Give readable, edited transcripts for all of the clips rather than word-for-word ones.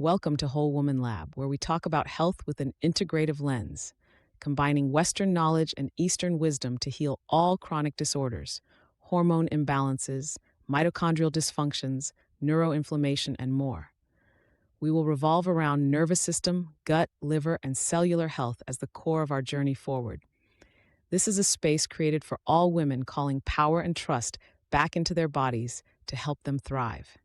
Welcome to Whole Woman Lab, where we talk about health with an integrative lens, combining Western knowledge and Eastern wisdom to heal all chronic disorders, hormone imbalances, mitochondrial dysfunctions, neuroinflammation, and more. We will revolve around nervous system, gut, liver, and cellular health as the core of our journey forward. This is a space created for all women calling power and trust back into their bodies to help them thrive.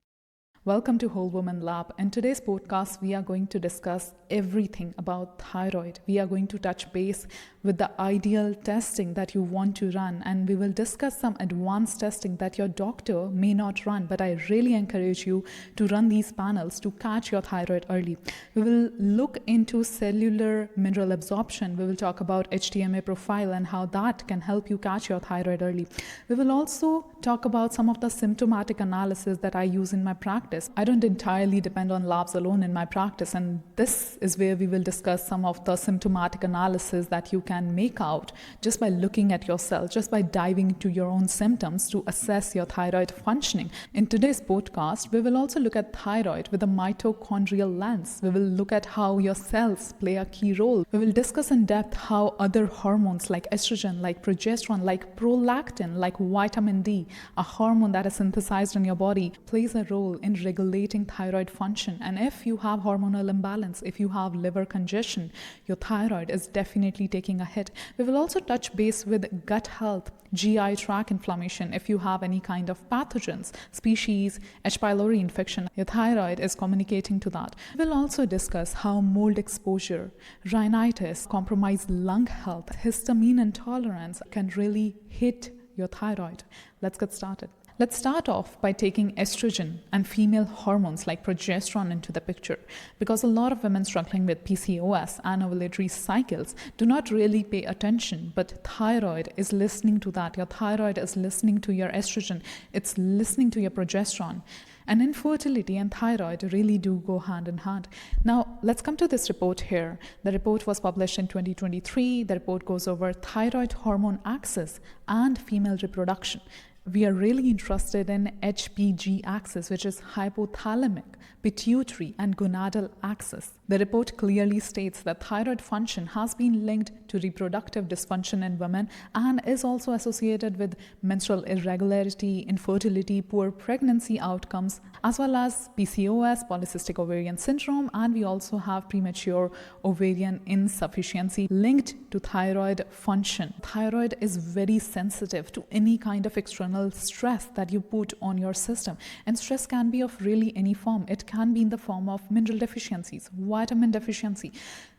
Welcome to Whole Woman Lab. In today's podcast, we are going to discuss everything about thyroid. We are going to touch base with the ideal testing that you want to run, and we will discuss some advanced testing that your doctor may not run, but I really encourage you to run these panels to catch your thyroid early. We will look into cellular mineral absorption. We will talk about HTMA profile and how that can help you catch your thyroid early. We will also talk about some of the symptomatic analysis that I use in my practice. I don't entirely depend on labs alone in my practice, and this is where we will discuss some of the symptomatic analysis that you can make out just by looking at yourself, just by diving into your own symptoms to assess your thyroid functioning. In today's podcast, we will also look at thyroid with a mitochondrial lens. We will look at how your cells play a key role. We will discuss in depth how other hormones like estrogen, like progesterone, like prolactin, like vitamin D, a hormone that is synthesized in your body, plays a role in regulating thyroid function. And if you have hormonal imbalance, if you have liver congestion, your thyroid is definitely taking a hit. We will also touch base with gut health, GI tract inflammation. If you have any kind of pathogens, species, H. pylori infection, your thyroid is communicating to that. We'll also discuss how mold exposure, rhinitis, compromised lung health, histamine intolerance can really hit your thyroid. Let's get started. Let's start off by taking estrogen and female hormones like progesterone into the picture, because a lot of women struggling with PCOS and ovulatory cycles do not really pay attention, but thyroid is listening to that. Your thyroid is listening to your estrogen. It's listening to your progesterone. And infertility and thyroid really do go hand in hand. Now, let's come to this report here. The report was published in 2023. The report goes over thyroid hormone axis and female reproduction. We are really interested in HPG axis, which is hypothalamic, pituitary, and gonadal axis. The report clearly states that thyroid function has been linked to reproductive dysfunction in women and is also associated with menstrual irregularity, infertility, poor pregnancy outcomes, as well as PCOS, polycystic ovarian syndrome, and we also have premature ovarian insufficiency linked to thyroid function. Thyroid is very sensitive to any kind of external stress that you put on your system, and stress can be of really any form. It can be in the form of mineral deficiencies, vitamin deficiency,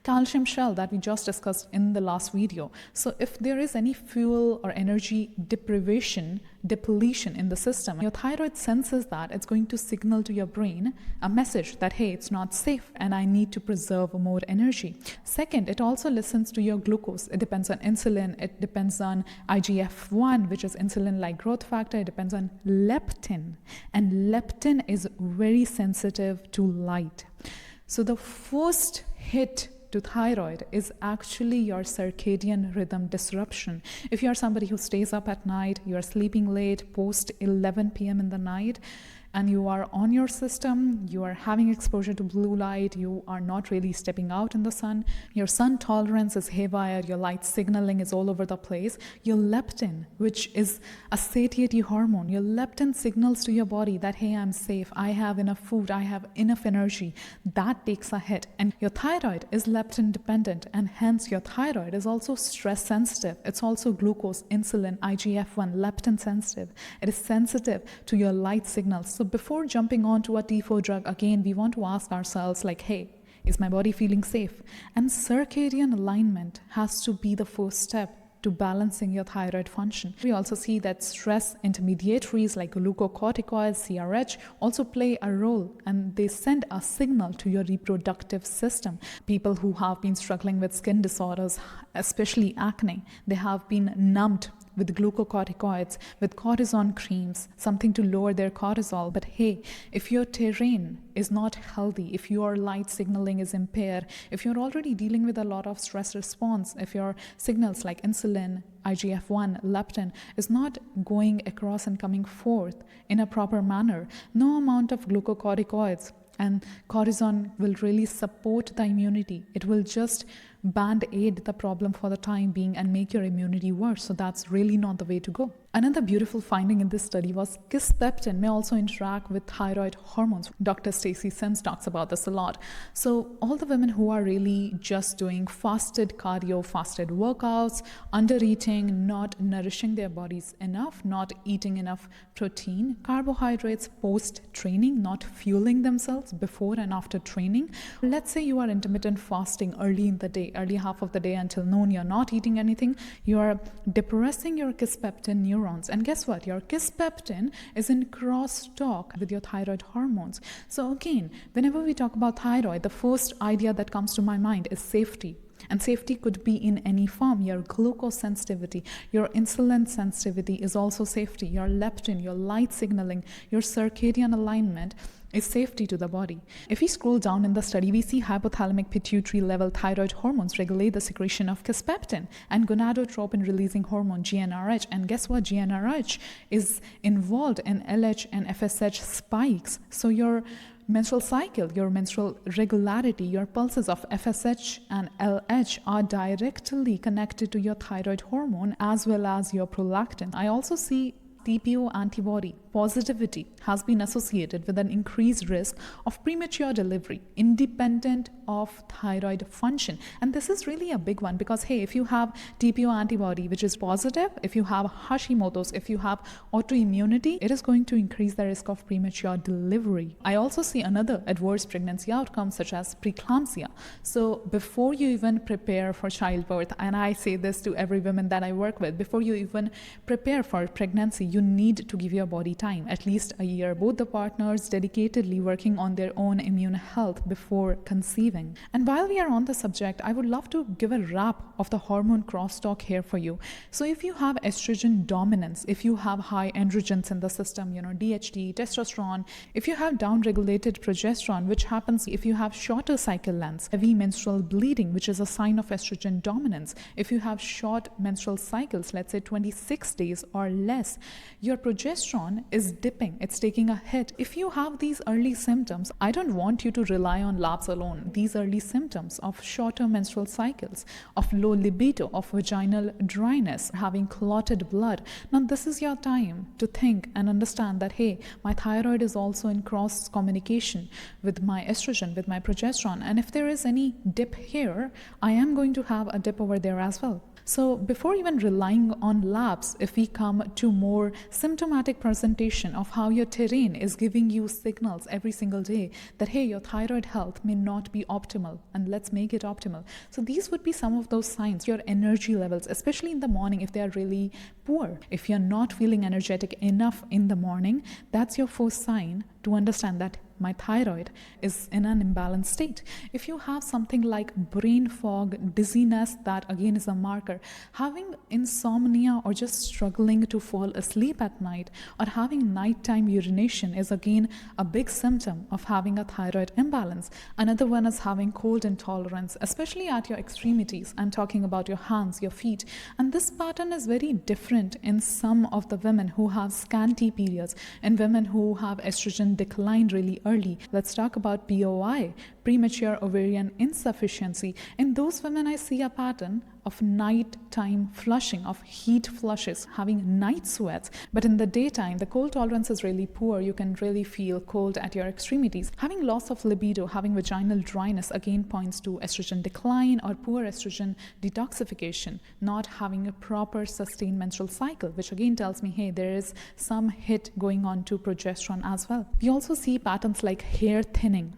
calcium shell that we just discussed in the last video. So if there is any fuel or energy deprivation, depletion in the system, your thyroid senses that. It's going to signal to your brain a message that, hey, it's not safe and I need to preserve more energy. Second, it also listens to your glucose. It depends on insulin. It depends on IGF-1, which is insulin-like growth factor. It depends on leptin. And leptin is very sensitive to light. So the first hit to thyroid is actually your circadian rhythm disruption. If you are somebody who stays up at night, you are sleeping late, post 11 p.m. in the night, and you are on your system, you are having exposure to blue light, you are not really stepping out in the sun, your sun tolerance is haywire, your light signaling is all over the place, your leptin, which is a satiety hormone, your leptin signals to your body that, hey, I'm safe, I have enough food, I have enough energy. That takes a hit. And your thyroid is leptin dependent, and hence your thyroid is also stress sensitive. It's also glucose, insulin, IGF-1, leptin sensitive. It is sensitive to your light signals. So before jumping on to a T4 drug, again, we want to ask ourselves like, hey, is my body feeling safe? And circadian alignment has to be the first step to balancing your thyroid function. We also see that stress intermediaries like glucocorticoids, CRH, also play a role, and they send a signal to your reproductive system. People who have been struggling with skin disorders, especially acne, they have been numbed with glucocorticoids, with cortisone creams, something to lower their cortisol. But hey, if your terrain is not healthy, if your light signaling is impaired, if you're already dealing with a lot of stress response, if your signals like insulin, IGF-1, leptin is not going across and coming forth in a proper manner, no amount of glucocorticoids And cortisol will really support the immunity. It will just band-aid the problem for the time being and make your immunity worse. So that's really not the way to go. Another beautiful finding in this study was kisspeptin may also interact with thyroid hormones. Dr. Stacy Sims talks about this a lot. So all the women who are really just doing fasted cardio, fasted workouts, under eating, not nourishing their bodies enough, not eating enough protein, carbohydrates post-training, not fueling themselves before and after training. Let's say you are intermittent fasting early in the day, early half of the day until noon, you're not eating anything, you are depressing your kisspeptin neurons. And guess what? Your kisspeptin is in crosstalk with your thyroid hormones. So again, whenever we talk about thyroid, the first idea that comes to my mind is safety. And safety could be in any form. Your glucose sensitivity, your insulin sensitivity is also safety. Your leptin, your light signaling, your circadian alignment is safety to the body. If we scroll down in the study, we see hypothalamic pituitary level thyroid hormones regulate the secretion of kisspeptin and gonadotropin releasing hormone GnRH. And guess what? GnRH is involved in LH and FSH spikes. So your menstrual cycle, your menstrual regularity, your pulses of FSH and LH are directly connected to your thyroid hormone as well as your prolactin. I also see TPO antibody positivity has been associated with an increased risk of premature delivery independent of thyroid function. And this is really a big one because, hey, if you have TPO antibody which is positive, if you have Hashimoto's, if you have autoimmunity, it is going to increase the risk of premature delivery. I also see another adverse pregnancy outcome such as preeclampsia. So before you even prepare for childbirth, and I say this to every woman that I work with, before you even prepare for pregnancy, you need to give your body time, at least a year, both the partners dedicatedly working on their own immune health before conceiving. And while we are on the subject, I would love to give a wrap of the hormone crosstalk here for you. So if you have estrogen dominance, if you have high androgens in the system, DHT, testosterone, if you have downregulated progesterone, which happens if you have shorter cycle lengths, heavy menstrual bleeding, which is a sign of estrogen dominance, if you have short menstrual cycles, let's say 26 days or less, your progesterone is dipping, it's taking a hit. If you have these early symptoms, I don't want you to rely on labs alone. These early symptoms of shorter menstrual cycles, of low libido, of vaginal dryness, having clotted blood. Now this is your time to think and understand that, hey, my thyroid is also in cross communication with my estrogen, with my progesterone. And if there is any dip here, I am going to have a dip over there as well. So before even relying on labs, if we come to more symptomatic presentation of how your terrain is giving you signals every single day that, hey, your thyroid health may not be optimal and let's make it optimal. So these would be some of those signs. Your energy levels, especially in the morning, if they are really poor, if you're not feeling energetic enough in the morning, that's your first sign to understand that my thyroid is in an imbalanced state. If you have something like brain fog, dizziness, that again is a marker. Having insomnia or just struggling to fall asleep at night or having nighttime urination is again a big symptom of having a thyroid imbalance. Another one is having cold intolerance, especially at your extremities. I'm talking about your hands, your feet. And this pattern is very different in some of the women who have scanty periods and women who have estrogen decline really early. Let's talk about POI, premature ovarian insufficiency. In those women, I see a pattern of nighttime flushing, of heat flushes, having night sweats. But in the daytime, the cold tolerance is really poor. You can really feel cold at your extremities. Having loss of libido, having vaginal dryness, again points to estrogen decline or poor estrogen detoxification, not having a proper sustained menstrual cycle, which again tells me, hey, there is some hit going on to progesterone as well. We also see patterns like hair thinning,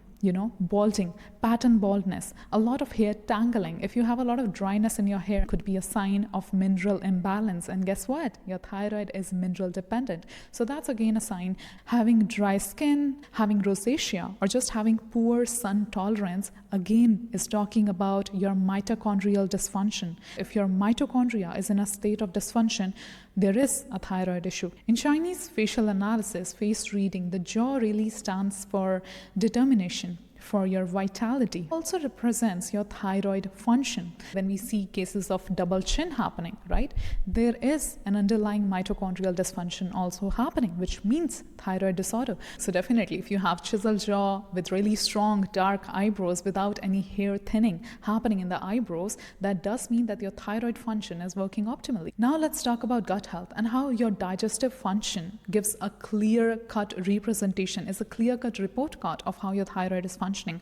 balding, pattern baldness, a lot of hair tangling. If you have a lot of dryness in your hair, it could be a sign of mineral imbalance. And guess what? Your thyroid is mineral dependent. So that's again a sign. Having dry skin, having rosacea, or just having poor sun tolerance, again is talking about your mitochondrial dysfunction. If your mitochondria is in a state of dysfunction, there is a thyroid issue. In Chinese facial analysis, face reading, the jaw really stands for determination, for your vitality. It also represents your thyroid function. When we see cases of double chin happening, right, there is an underlying mitochondrial dysfunction also happening, which means thyroid disorder. So definitely, if you have chiseled jaw with really strong dark eyebrows without any hair thinning happening in the eyebrows, that does mean that your thyroid function is working optimally. Now let's talk about gut health and how your digestive function gives a clear-cut representation, is a clear-cut report card of how your thyroid is functioning.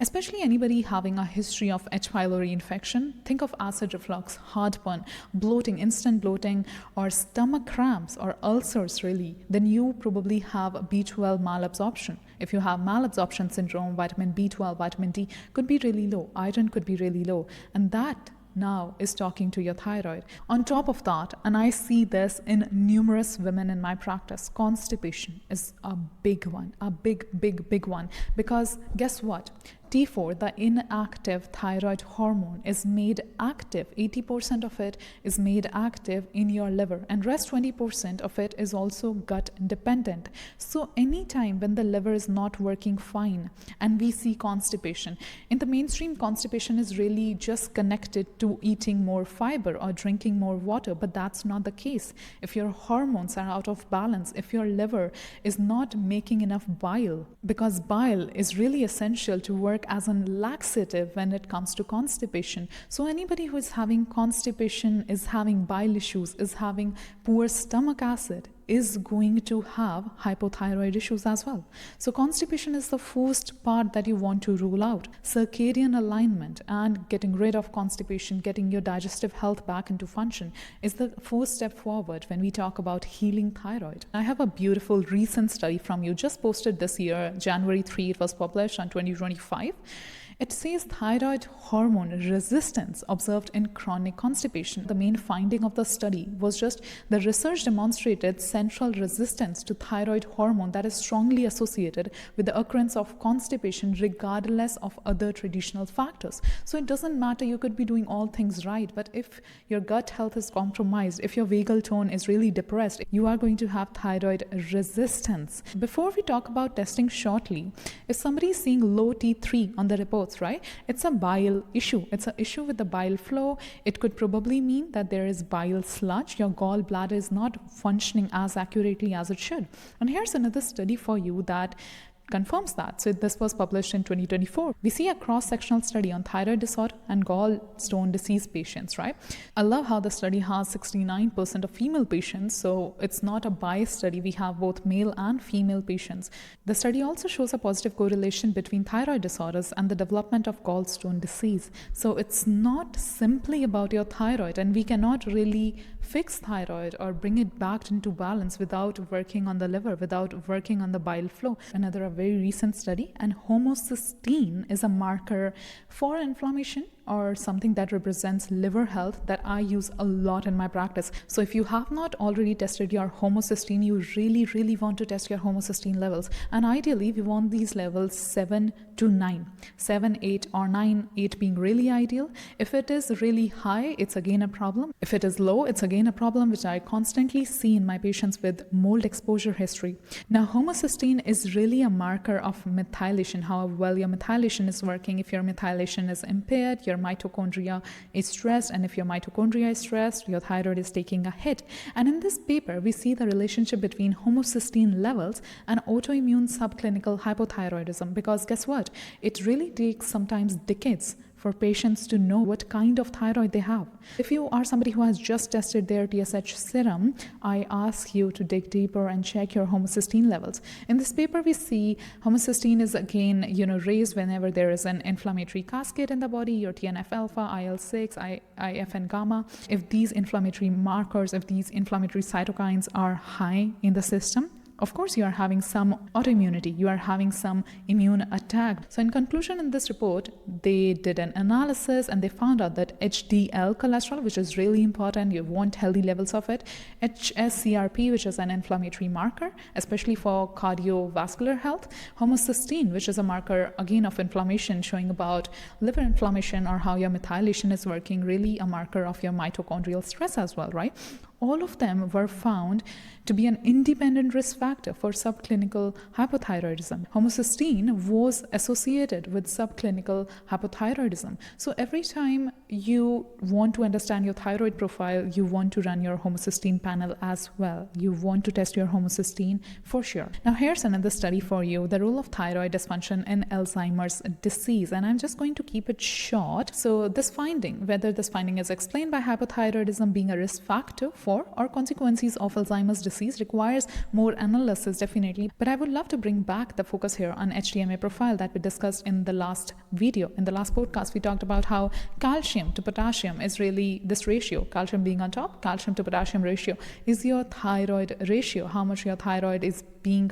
Especially anybody having a history of H. pylori infection, think of acid reflux, heartburn, bloating, instant bloating, or stomach cramps or ulcers really, then you probably have B12 malabsorption. If you have malabsorption syndrome, vitamin B12, vitamin D could be really low, iron could be really low, and that now is talking to your thyroid. On top of that, and I see this in numerous women in my practice, constipation is a big one, a big one, because guess what? T4, the inactive thyroid hormone, is made active. 80% of it is made active in your liver, and rest 20% of it is also gut dependent. So anytime when the liver is not working fine and we see constipation, in the mainstream, constipation is really just connected to eating more fiber or drinking more water, but that's not the case. If your hormones are out of balance, if your liver is not making enough bile, because bile is really essential to work as a laxative when it comes to constipation. So anybody who is having constipation, is having bile issues, is having poor stomach acid, is going to have hypothyroid issues as well. So constipation is the first part that you want to rule out. Circadian alignment and getting rid of constipation, getting your digestive health back into function is the first step forward when we talk about healing thyroid. I have a beautiful recent study from you, just posted this year, January 3, it was published on 2025. It says thyroid hormone resistance observed in chronic constipation. The main finding of the study was just the research demonstrated central resistance to thyroid hormone that is strongly associated with the occurrence of constipation regardless of other traditional factors. So it doesn't matter, you could be doing all things right, but if your gut health is compromised, if your vagal tone is really depressed, you are going to have thyroid resistance. Before we talk about testing shortly, if somebody is seeing low T3 on the report, right? It's a bile issue. It's an issue with the bile flow. It could probably mean that there is bile sludge. Your gallbladder is not functioning as accurately as it should. And here's another study for you that confirms that. So this was published in 2024. We see a cross-sectional study on thyroid disorder and gallstone disease patients, right? I love how the study has 69% of female patients. So it's not a biased study. We have both male and female patients. The study also shows a positive correlation between thyroid disorders and the development of gallstone disease. So it's not simply about your thyroid, and we cannot really fix thyroid or bring it back into balance without working on the liver, without working on the bile flow. Another very recent study, and homocysteine is a marker for inflammation or something that represents liver health that I use a lot in my practice. So if you have not already tested your homocysteine, you really want to test your homocysteine levels. And ideally, we want these levels 7 to 9. 7, 8 or 9, 8 being really ideal. If it is really high, it's again a problem. If it is low, it's again a problem, which I constantly see in my patients with mold exposure history. Now, homocysteine is really a marker of methylation, how well your methylation is working. If your methylation is impaired, your mitochondria is stressed, and if your mitochondria is stressed, your thyroid is taking a hit. And in this paper, we see the relationship between homocysteine levels and autoimmune subclinical hypothyroidism, because guess what? It really takes sometimes decades for patients to know what kind of thyroid they have. If you are somebody who has just tested their TSH serum, I ask you to dig deeper and check your homocysteine levels. In this paper, we see homocysteine is again, raised whenever there is an inflammatory cascade in the body, your TNF-alpha, IL-6, IFN gamma. If these inflammatory markers, if these inflammatory cytokines are high in the system, of course, you are having some autoimmunity, you are having some immune attack. So in conclusion, in this report, they did an analysis and they found out that HDL cholesterol, which is really important, you want healthy levels of it, HSCRP, which is an inflammatory marker, especially for cardiovascular health, homocysteine, which is a marker, again, of inflammation, showing about liver inflammation or how your methylation is working, really a marker of your mitochondrial stress as well, right? all of them were found to be an independent risk factor for subclinical hypothyroidism. Homocysteine was associated with subclinical hypothyroidism. So every time you want to understand your thyroid profile, you want to run your homocysteine panel as well. You want to test your homocysteine for sure. Now here's another study for you, the role of thyroid dysfunction in Alzheimer's disease. And I'm just going to keep it short. So this finding, whether this finding is explained by hypothyroidism being a risk factor for or consequences of Alzheimer's disease, requires more analysis definitely. But I would love to bring back the focus here on HTMA profile that we discussed in the last video. In the last podcast, we talked about how calcium to potassium is really this ratio, calcium being on top, calcium to potassium ratio is your thyroid ratio, how much your thyroid is being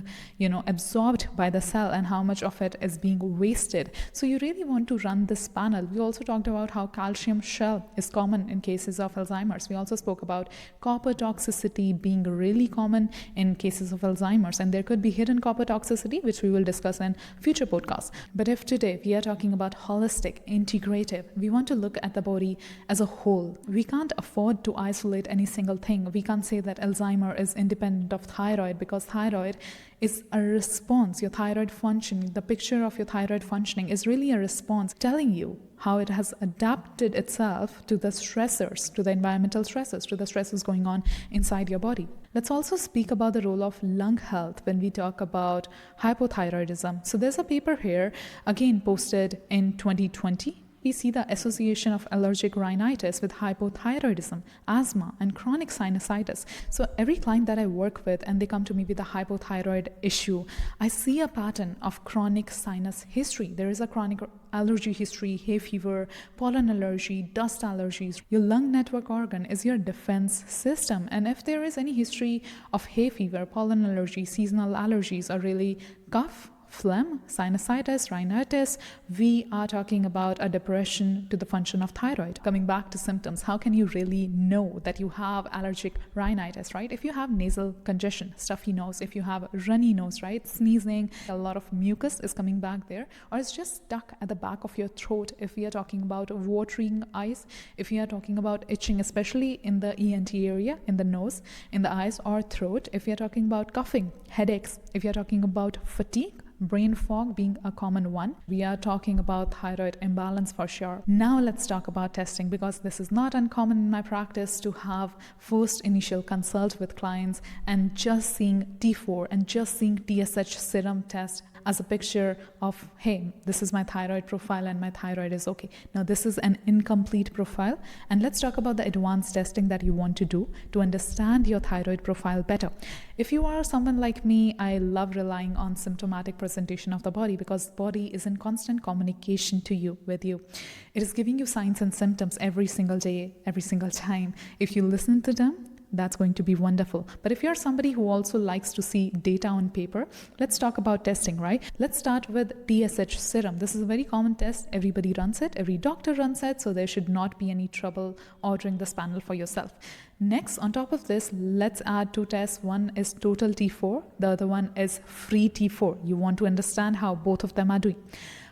absorbed by the cell and how much of it is being wasted. So you really want to run this panel. We also talked about how calcium shell is common in cases of Alzheimer's. We also spoke about copper toxicity being really common in cases of Alzheimer's, and there could be hidden copper toxicity, which we will discuss in future podcasts. But if today we are talking about holistic, integrative, we want to look at the body as a whole. We can't afford to isolate any single thing. We can't say that Alzheimer's is independent of thyroid, because thyroid is a response. Your thyroid functioning, the picture of your thyroid functioning is really a response telling you how it has adapted itself to the stressors, to the environmental stressors, to the stresses going on inside your body. Let's also speak about the role of lung health when we talk about hypothyroidism. So there's a paper here, again posted in 2020. We see the association of allergic rhinitis with hypothyroidism, asthma, and chronic sinusitis. So every client that I work with and they come to me with a hypothyroid issue, I see a pattern of chronic sinus history. There is a chronic allergy history, hay fever, pollen allergy, dust allergies. Your lung network organ is your defense system. And if there is any history of hay fever, pollen allergy, seasonal allergies, or really cough, phlegm, sinusitis, rhinitis, we are talking about a depression to the function of thyroid. Coming back to symptoms, how can you really know that you have allergic rhinitis, right? If you have nasal congestion, stuffy nose, if you have runny nose, right? Sneezing, a lot of mucus is coming back there, or it's just stuck at the back of your throat. If we are talking about watering eyes, if we are talking about itching, especially in the ENT area, in the nose, in the eyes or throat, if we are talking about coughing, headaches, if you are talking about fatigue, brain fog being a common one. We are talking about thyroid imbalance for sure. Now let's talk about testing, because this is not uncommon in my practice to have first initial consult with clients and just seeing T4 and just seeing TSH serum test as a picture of, hey, this is my thyroid profile and my thyroid is okay. Now this is an incomplete profile, and let's talk about the advanced testing that you want to do to understand your thyroid profile better. If you are someone like me, I love relying on symptomatic presentation of the body, because the body is in constant communication to you, with you. It is giving you signs and symptoms every single day, every single time. If you listen to them, that's going to be wonderful. But if you're somebody who also likes to see data on paper, let's talk about testing, right? Let's start with TSH serum. This is a very common test. Everybody runs it. Every doctor runs it. So there should not be any trouble ordering this panel for yourself. Next, on top of this, let's add two tests. One is total T4. The other one is free T4. You want to understand how both of them are doing.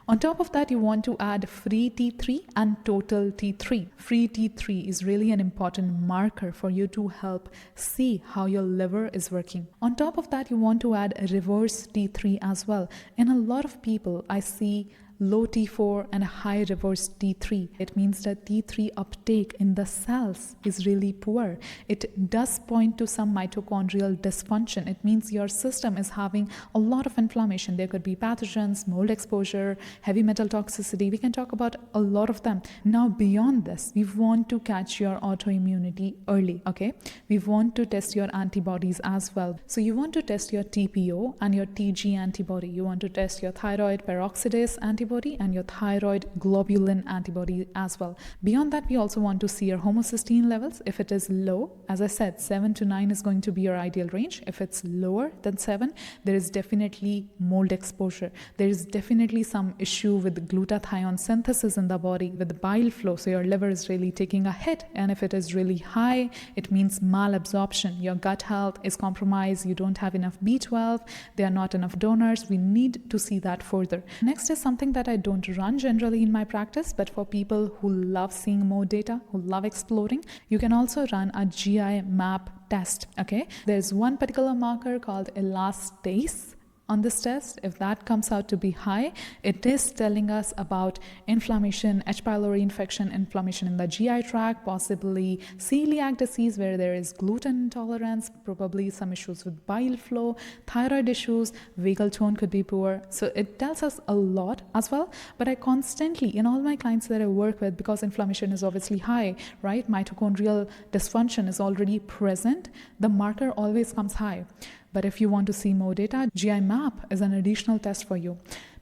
On top of that, you want to add free T3 and total T3. Free T3 is really an important marker for you to help see how your liver is working. On top of that, you want to add a reverse T3 as well. In a lot of people, I see low T4 and a high reverse T3. It means that T3 uptake in the cells is really poor. It does point to some mitochondrial dysfunction. It means your system is having a lot of inflammation. There could be pathogens, mold exposure, heavy metal toxicity. We can talk about a lot of them. Now, beyond this, we want to catch your autoimmunity early, okay? We want to test your antibodies as well. So you want to test your TPO and your TG antibody. You want to test your thyroid peroxidase antibody and your thyroid globulin antibody as well. Beyond that, we also want to see your homocysteine levels. If it is low, as I said, 7 to 9 is going to be your ideal range. If it's lower than 7, there is definitely mold exposure. There is definitely some issue with glutathione synthesis in the body, with bile flow. So your liver is really taking a hit. And if it is really high, it means malabsorption. Your gut health is compromised. You don't have enough B12. There are not enough donors. We need to see that further. Next is something that I don't run generally in my practice, but for people who love seeing more data, who love exploring, you can also run a GI map test. Okay, there's one particular marker called elastase on this test. If that comes out to be high, it is telling us about inflammation, H. pylori infection, inflammation in the GI tract, possibly celiac disease where there is gluten intolerance, probably some issues with bile flow, thyroid issues, vagal tone could be poor. So it tells us a lot as well. But I constantly, in all my clients that I work with, because inflammation is obviously high, right? Mitochondrial dysfunction is already present. The marker always comes high. But if you want to see more data, GI map is an additional test for you.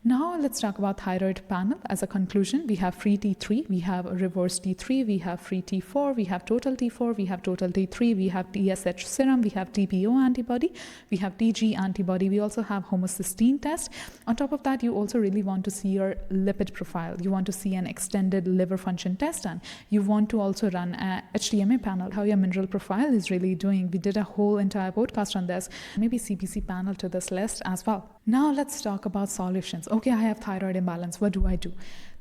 Now let's talk about thyroid panel. As a conclusion, we have free T3, we have reverse T3, we have free T4, we have total T4, we have total T3, we have TSH serum, we have TPO antibody, we have TG antibody, we also have homocysteine test. On top of that, you also really want to see your lipid profile. You want to see an extended liver function test done. You want to also run a HTMA panel, how your mineral profile is really doing. We did a whole entire podcast on this, maybe CPC panel to this list as well. Now let's talk about solutions. Okay, I have thyroid imbalance. What do I do?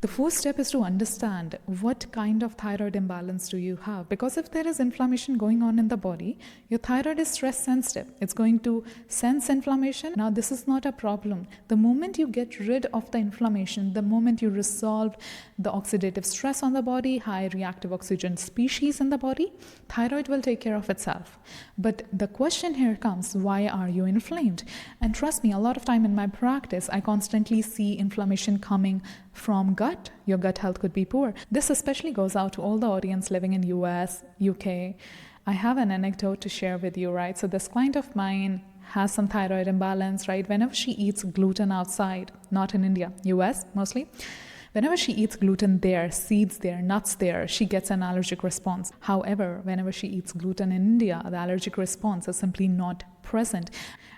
The first step is to understand what kind of thyroid imbalance do you have. Because if there is inflammation going on in the body, your thyroid is stress sensitive. It's going to sense inflammation. Now, this is not a problem. The moment you get rid of the inflammation, the moment you resolve the oxidative stress on the body, high reactive oxygen species in the body, thyroid will take care of itself. But the question here comes, why are you inflamed? And trust me, a lot of time in my practice, I constantly see inflammation coming from gut. Your gut health could be poor. This especially goes out to all the audience living in US, UK. I have an anecdote to share with you, right? So this client of mine has some thyroid imbalance, right? Whenever she eats gluten outside, not in India, US mostly, whenever she eats gluten there, seeds there, nuts there, she gets an allergic response. However, whenever she eats gluten in India, the allergic response is simply not present.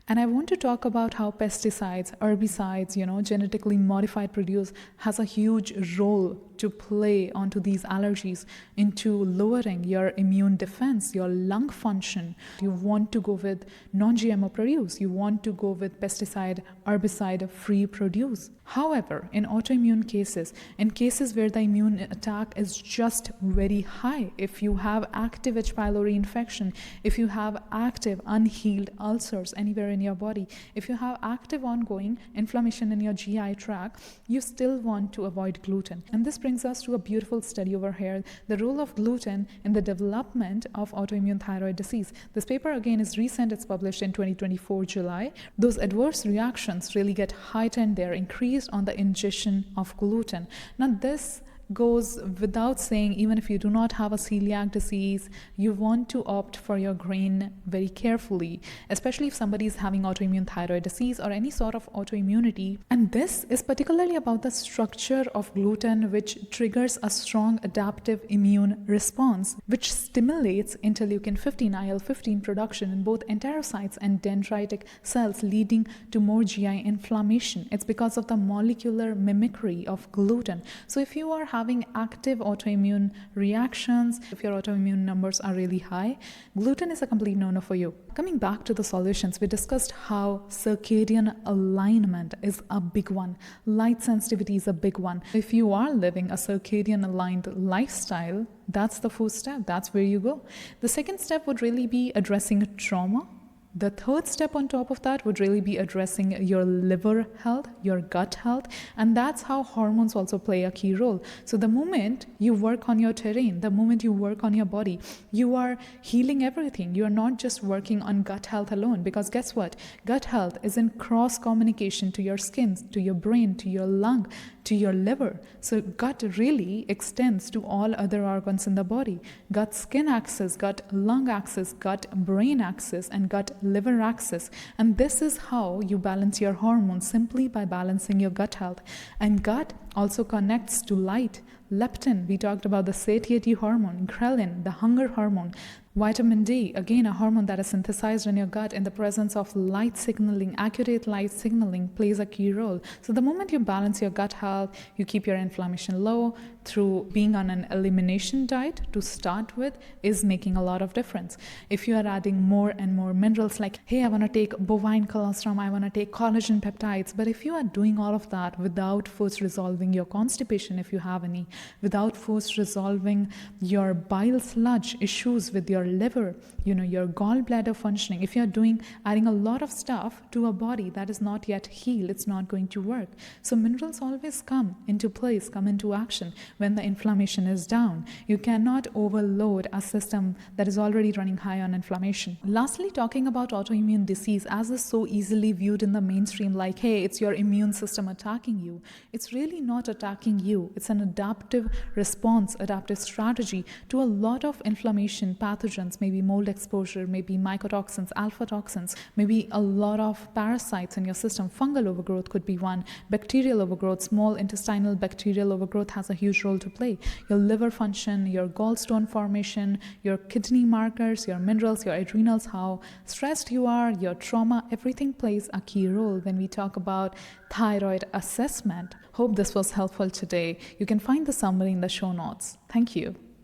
And I want to talk about how pesticides, herbicides, genetically modified produce has a huge role to play onto these allergies, into lowering your immune defense, your lung function. You want to go with non-GMO produce. You want to go with pesticide, herbicide-free produce. However, in autoimmune cases, in cases where the immune attack is just very high, if you have active H. pylori infection, if you have active unhealed ulcers anywhere in your body, if you have active ongoing inflammation in your GI tract, you still want to avoid gluten. And this brings us to a beautiful study over here, the role of gluten in the development of autoimmune thyroid disease. This paper again is recent, it's published in 2024 July. Those adverse reactions really get heightened, they're increased on the ingestion of gluten. Now this goes without saying, even if you do not have a celiac disease, you want to opt for your grain very carefully, especially if somebody is having autoimmune thyroid disease or any sort of autoimmunity. And this is particularly about the structure of gluten, which triggers a strong adaptive immune response, which stimulates interleukin-15, IL-15 production in both enterocytes and dendritic cells, leading to more GI inflammation. It's because of the molecular mimicry of gluten. So if you are having active autoimmune reactions, if your autoimmune numbers are really high, gluten is a complete no-no for you. Coming back to the solutions, we discussed how circadian alignment is a big one. Light sensitivity is a big one. If you are living a circadian aligned lifestyle, that's the first step. That's where you go. The second step would really be addressing trauma. The third step on top of that would really be addressing your liver health, your gut health, and that's how hormones also play a key role. So the moment you work on your terrain, the moment you work on your body, you are healing everything. You are not just working on gut health alone, because guess what? Gut health is in cross communication to your skin, to your brain, to your lung, to your liver. So gut really extends to all other organs in the body. Gut-skin axis, gut-lung axis, gut-brain axis, and gut-liver axis. And this is how you balance your hormones, simply by balancing your gut health. And gut also connects to light. Leptin, we talked about the satiety hormone, ghrelin, the hunger hormone. Vitamin D, again, a hormone that is synthesized in your gut in the presence of light signaling, accurate light signaling plays a key role. So the moment you balance your gut health, you keep your inflammation low through being on an elimination diet to start with is making a lot of difference. If you are adding more and more minerals like, hey, I want to take bovine colostrum, I want to take collagen peptides, but if you are doing all of that without first resolving your constipation, if you have any, without first resolving your bile sludge issues with your liver, your gallbladder functioning, if you're adding a lot of stuff to a body that is not yet healed, it's not going to work. So minerals always come into place, come into action when the inflammation is down. You cannot overload a system that is already running high on inflammation. Lastly, talking about autoimmune disease, as is so easily viewed in the mainstream, like, hey, it's your immune system attacking you. It's really not attacking you. It's an adaptive response, adaptive strategy to a lot of inflammation pathogens, maybe mold exposure, maybe mycotoxins, alpha toxins, maybe a lot of parasites in your system. Fungal overgrowth could be one. Bacterial overgrowth, small intestinal bacterial overgrowth has a huge role to play. Your liver function, your gallstone formation, your kidney markers, your minerals, your adrenals, how stressed you are, your trauma, everything plays a key role when we talk about thyroid assessment. Hope this was helpful today. You can find the summary in the show notes. Thank you.